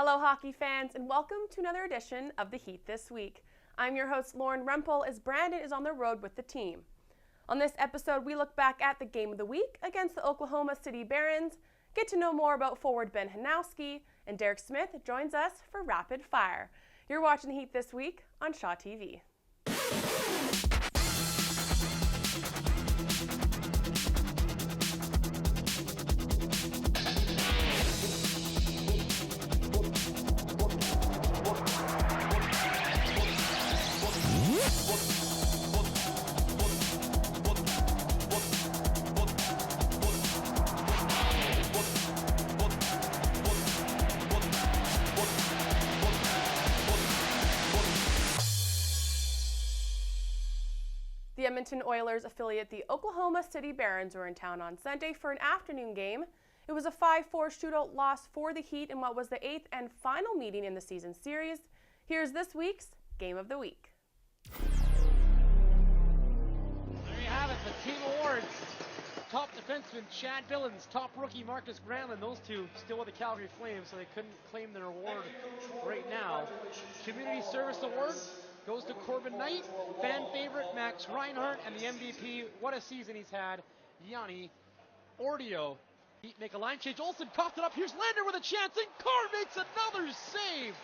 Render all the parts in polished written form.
Hello, hockey fans, and welcome to another edition of The Heat This Week. I'm your host, Lauren Rempel, as Brandon is on the road with the team. On this episode, we look back at the game of the week against the Oklahoma City Barons, get to know more about forward Ben Hanowski, and Derek Smith joins us for Rapid Fire. You're watching The Heat This Week on SportzCast.TV. The Edmonton Oilers affiliate, the Oklahoma City Barons, were in town on Sunday for an afternoon game. It was a 5-4 shootout loss for the Heat in what was the 8th and final meeting in the season series. Here's this week's Game of the Week. There you have it, the team awards. Top defenseman Chad Billings, top rookie Marcus Granlund. Those two still with the Calgary Flames, so they couldn't claim their award right now. Community Service Award goes to Corbin Knight, fan favorite Max Reinhart, and the MVP, what a season he's had, Yanni Ordio. Heat make a line change, Olsen coughed it up, here's Lander with a chance, and Carr makes another save!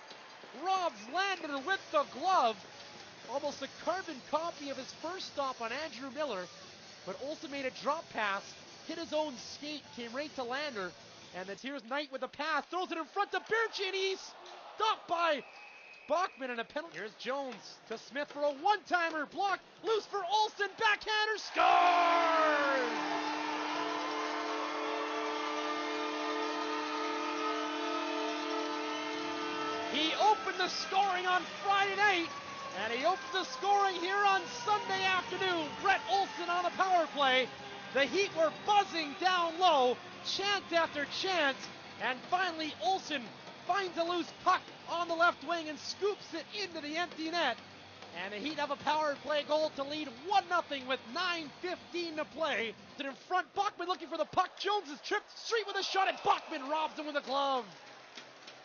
Robs Lander with the glove, almost a carbon copy of his first stop on Andrew Miller, but Olsen made a drop pass, hit his own skate, came right to Lander, and then here's Knight with the pass, throws it in front to Berchi, and he's stopped by Bachman, and a penalty. Here's Jones to Smith for a one-timer, blocked, loose for Olsen, backhander, scores! He opened the scoring on Friday night, and he opens the scoring here on Sunday afternoon. Brett Olsen on a power play. The Heat were buzzing down low, chance after chance, and finally Olsen finds a loose puck on the left wing and scoops it into the empty net. And the Heat have a power play goal to lead 1-0 with 9:15 to play. In front, Bachman looking for the puck. Jones is tripped, Street with a shot, and Bachman robs him with a glove.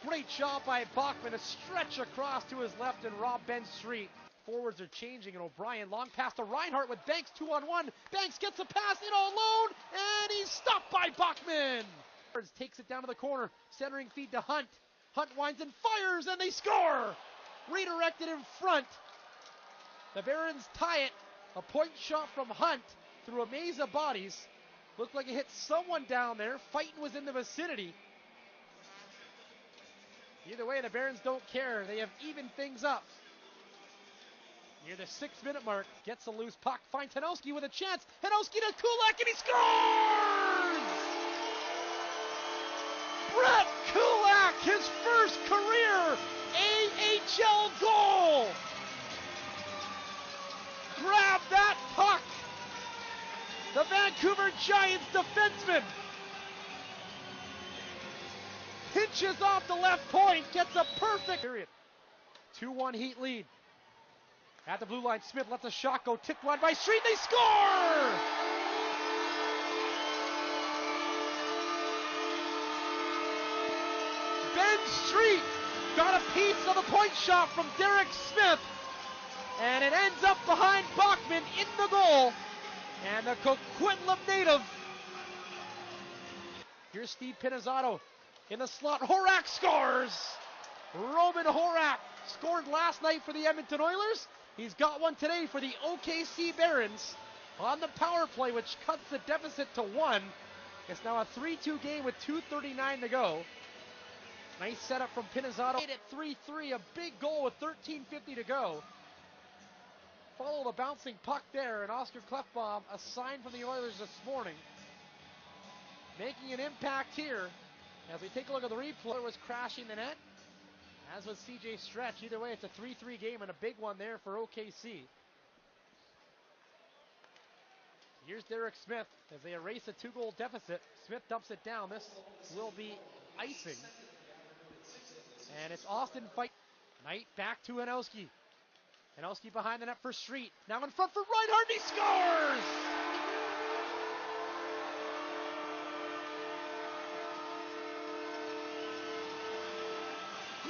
Great job by Bachman to stretch across to his left and rob Ben Street. Forwards are changing, and O'Brien long pass to Reinhart with Banks 2-on-1. Banks gets a pass in all alone, and he's stopped by Bachman. Takes it down to the corner, centering feed to Hunt. Hunt winds and fires, and they score! Redirected in front. The Barons tie it. A point shot from Hunt through a maze of bodies. Looked like it hit someone down there. Fighting was in the vicinity. Either way, the Barons don't care. They have evened things up. Near the 6-minute mark, gets a loose puck, finds Hanowski with a chance. Hanowski to Kulak, and he scores! Brett Kulak, his first career AHL goal! Grab that puck! The Vancouver Giants defenseman pinches off the left point, gets a perfect period. 2-1 Heat lead. At the blue line, Smith lets a shot go, tipped wide by Street, they score! Ben Street got a piece of the point shot from Derek Smith, and it ends up behind Bachman in the goal, and the Coquitlam native. Here's Steve Pinizzato in the slot. Horak scores! Roman Horak scored last night for the Edmonton Oilers. He's got one today for the OKC Barons on the power play, which cuts the deficit to 1. It's now a 3-2 game with 2:39 to go. Nice setup from Pinizzato. At 3-3, a big goal with 13:50 to go. Follow the bouncing puck there, and Oscar Klefbom, a sign from the Oilers this morning, making an impact here. As we take a look at the replay, it was crashing the net, as was CJ Stretch. Either way, it's a 3-3 game and a big one there for OKC. Here's Derek Smith as they erase a 2-goal deficit. Smith dumps it down. This will be icing. And it's Austin fight. Knight back to Hanowski. Hanowski behind the net for Street. Now in front for Reinhart, and he scores!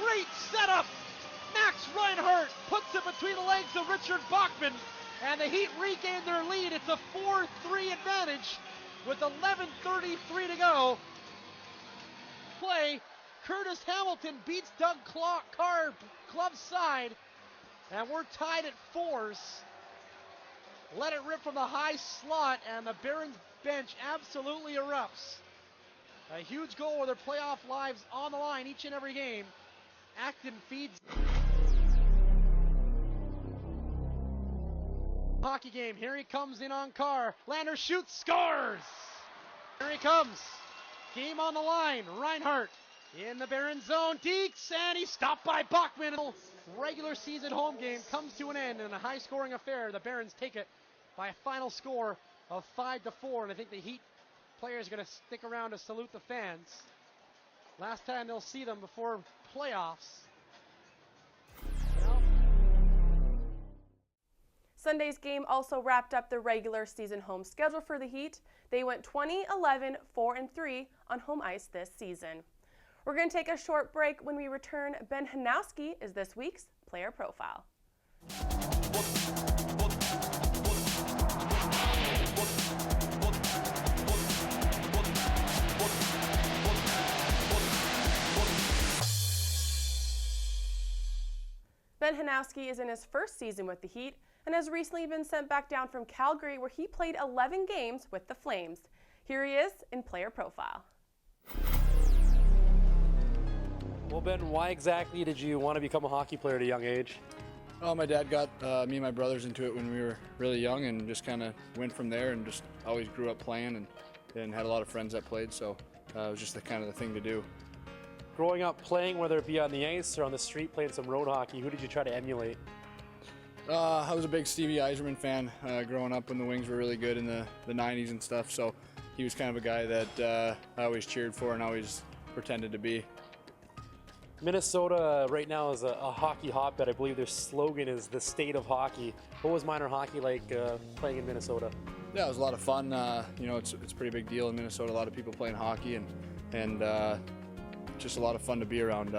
Great setup. Max Reinhardt puts it between the legs of Richard Bachman, and the Heat regain their lead. It's a 4-3 advantage with 11:33 to go. Play. Curtis Hamilton beats Doug Carr glove side, and we're tied at 4s. Let it rip from the high slot, and the Barons bench absolutely erupts. A huge goal with their playoff lives on the line each and every game. Acton feeds. Hockey game. Here he comes in on Carr. Lander shoots, scores! Here he comes. Game on the line. Reinhardt in the Baron zone. Deeks, and he's stopped by Bachman. Regular season home game comes to an end in a high-scoring affair. The Barons take it by a final score of 5-4, and I think the Heat players are going to stick around to salute the fans. Last time they'll see them before playoffs. Sunday's game also wrapped up the regular season home schedule for the Heat. They went 20-11, 4-3 on home ice this season. We're going to take a short break. When we return, Ben Hanowski is this week's player profile. Ben Hanowski is in his first season with the Heat and has recently been sent back down from Calgary, where he played 11 games with the Flames. Here he is in player profile. Well, Ben, why exactly did you want to become a hockey player at a young age? Oh, my dad got me and my brothers into it when we were really young, and just kind of went from there, and just always grew up playing and had a lot of friends that played, so it was just the kind of the thing to do. Growing up playing, whether it be on the ice or on the street playing some road hockey, who did you try to emulate? I was a big Stevie Yzerman fan growing up when the Wings were really good in the 90s and stuff, so he was kind of a guy that I always cheered for and always pretended to be. Minnesota right now is a hockey hotbed. I believe their slogan is the state of hockey. What was minor hockey like playing in Minnesota? Yeah, it was a lot of fun. You know, it's a pretty big deal in Minnesota. A lot of people playing hockey, and just a lot of fun to be around.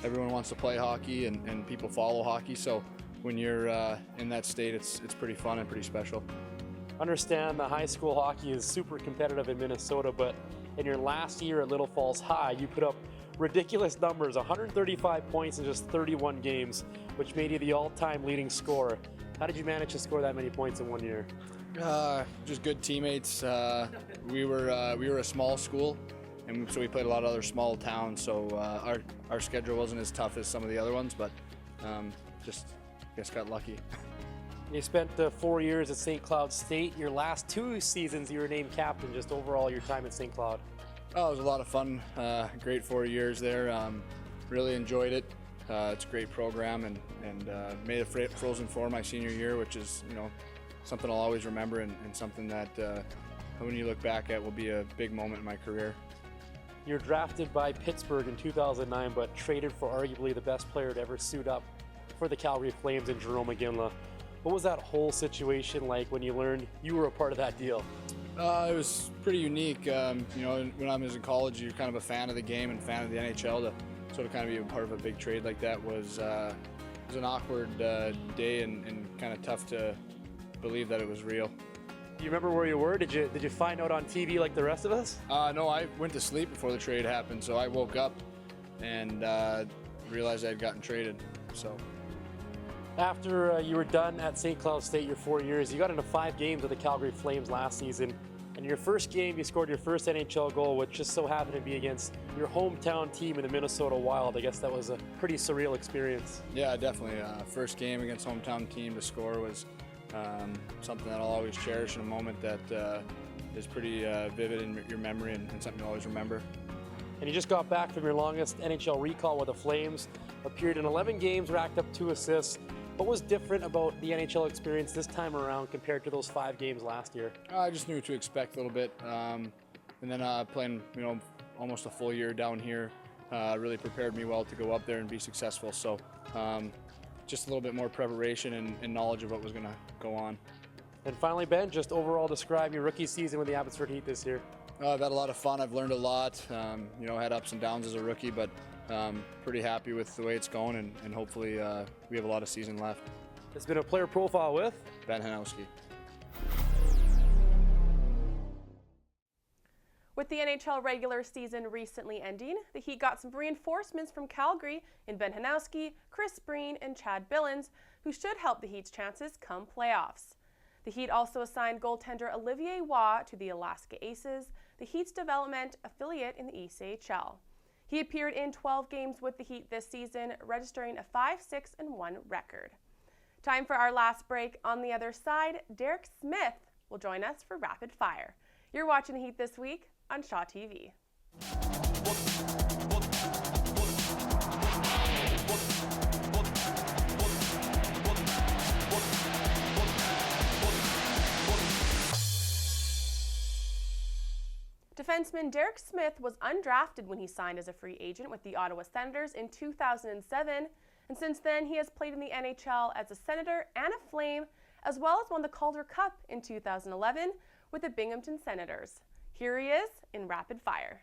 Everyone wants to play hockey, and people follow hockey. So when you're in that state, it's pretty fun and pretty special. Understand the high school hockey is super competitive in Minnesota, but in your last year at Little Falls High, you put up ridiculous numbers, 135 points in just 31 games, which made you the all-time leading scorer. How did you manage to score that many points in 1 year? Just good teammates. We were a small school, and so we played a lot of other small towns. So our schedule wasn't as tough as some of the other ones, but just I guess got lucky. You spent 4 years at St. Cloud State. Your last 2 seasons, you were named captain. Just overall, your time at St. Cloud. Oh, it was a lot of fun. Great 4 years there. Really enjoyed it. It's a great program, and made a Frozen Four my senior year, which is something I'll always remember, and something that when you look back at will be a big moment in my career. You're drafted by Pittsburgh in 2009, but traded for arguably the best player to ever suit up for the Calgary Flames in Jerome McGinley. What was that whole situation like when you learned you were a part of that deal? It was pretty unique. When I was in college, you're kind of a fan of the game and fan of the NHL. To sort of kind of be a part of a big trade like that was an awkward day and kind of tough to believe that it was real. Do you remember where you were? Did you find out on TV like the rest of us? No, I went to sleep before the trade happened, so I woke up and realized I had gotten traded. So. After you were done at St. Cloud State your 4 years, you got into 5 games with the Calgary Flames last season. And your first game, you scored your first NHL goal, which just so happened to be against your hometown team in the Minnesota Wild. I guess that was a pretty surreal experience. Yeah, definitely. First game against hometown team to score was something that I'll always cherish, and a moment that is pretty vivid in your memory and something you'll always remember. And you just got back from your longest NHL recall with the Flames, appeared in 11 games, racked up 2 assists. What was different about the NHL experience this time around compared to those 5 games last year? I just knew what to expect a little bit, and then playing almost a full year down here really prepared me well to go up there and be successful. So just a little bit more preparation and knowledge of what was going to go on. And finally, Ben, just overall describe your rookie season with the Abbotsford Heat this year. I've had a lot of fun. I've learned a lot. Had ups and downs as a rookie, but Pretty happy with the way it's going, and hopefully we have a lot of season left. It's been a player profile with Ben Hanowski. With the NHL regular season recently ending, the Heat got some reinforcements from Calgary in Ben Hanowski, Chris Breen, and Chad Billins, who should help the Heat's chances come playoffs. The Heat also assigned goaltender Olivier Waugh to the Alaska Aces, the Heat's development affiliate in the ECHL. He appeared in 12 games with the Heat this season, registering a 5-6-1 record. Time for our last break. On the other side, Derek Smith will join us for Rapid Fire. You're watching the Heat This Week on SportzCast.TV. Defenseman Derek Smith was undrafted when he signed as a free agent with the Ottawa Senators in 2007, and since then he has played in the NHL as a Senator and a Flame, as well as won the Calder Cup in 2011 with the Binghamton Senators. Here he is in Rapid Fire.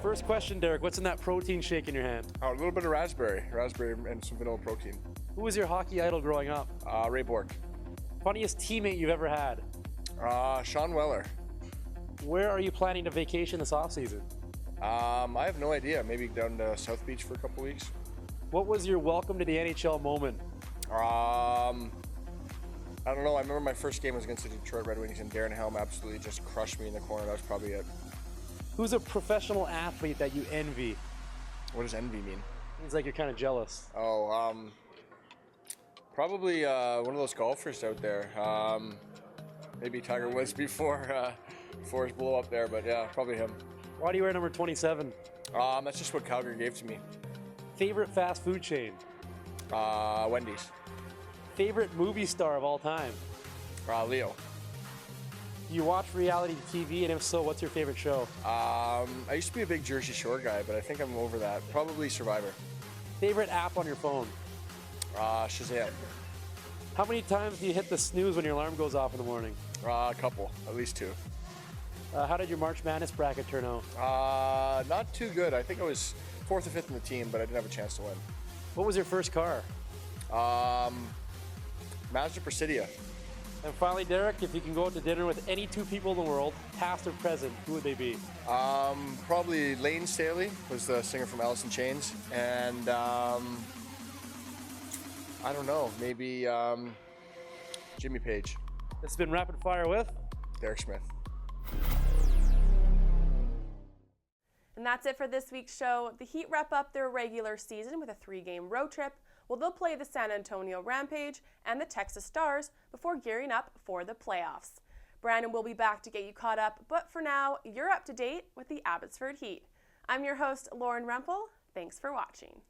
First question, Derek, what's in that protein shake in your hand? Oh, a little bit of raspberry and some vanilla protein. Who was your hockey idol growing up? Ray Bork. Funniest teammate you've ever had? Sean Weller. Where are you planning to vacation this offseason? I have no idea. Maybe down to South Beach for a couple weeks. What was your welcome to the NHL moment? I don't know. I remember my first game was against the Detroit Red Wings, and Darren Helm absolutely just crushed me in the corner. That was probably it. Who's a professional athlete that you envy? What does envy mean? Seems like you're kind of jealous. Oh, probably one of those golfers out there. Maybe Tiger Woods before his blow up there, but yeah, probably him. Why do you wear number 27? That's just what Calgary gave to me. Favorite fast food chain? Wendy's. Favorite movie star of all time? Leo. Do you watch reality TV, and if so, what's your favorite show? I used to be a big Jersey Shore guy, but I think I'm over that. Probably Survivor. Favorite app on your phone? Shazam. How many times do you hit the snooze when your alarm goes off in the morning? A couple, at least 2. How did your March Madness bracket turn out? Not too good. I think I was 4th or 5th in the team, but I didn't have a chance to win. What was your first car? Mazda Presidia. And finally, Derek, if you can go out to dinner with any 2 people in the world, past or present, who would they be? Probably Lane Staley was the singer from Alice in Chains, and I don't know, maybe Jimmy Page. This has been Rapid Fire with Derek Smith. And that's it for this week's show. The Heat wrap up their regular season with a 3-game road trip. Well, they'll play the San Antonio Rampage and the Texas Stars before gearing up for the playoffs. Brandon will be back to get you caught up, but for now, you're up to date with the Abbotsford Heat. I'm your host, Lauren Rempel. Thanks for watching.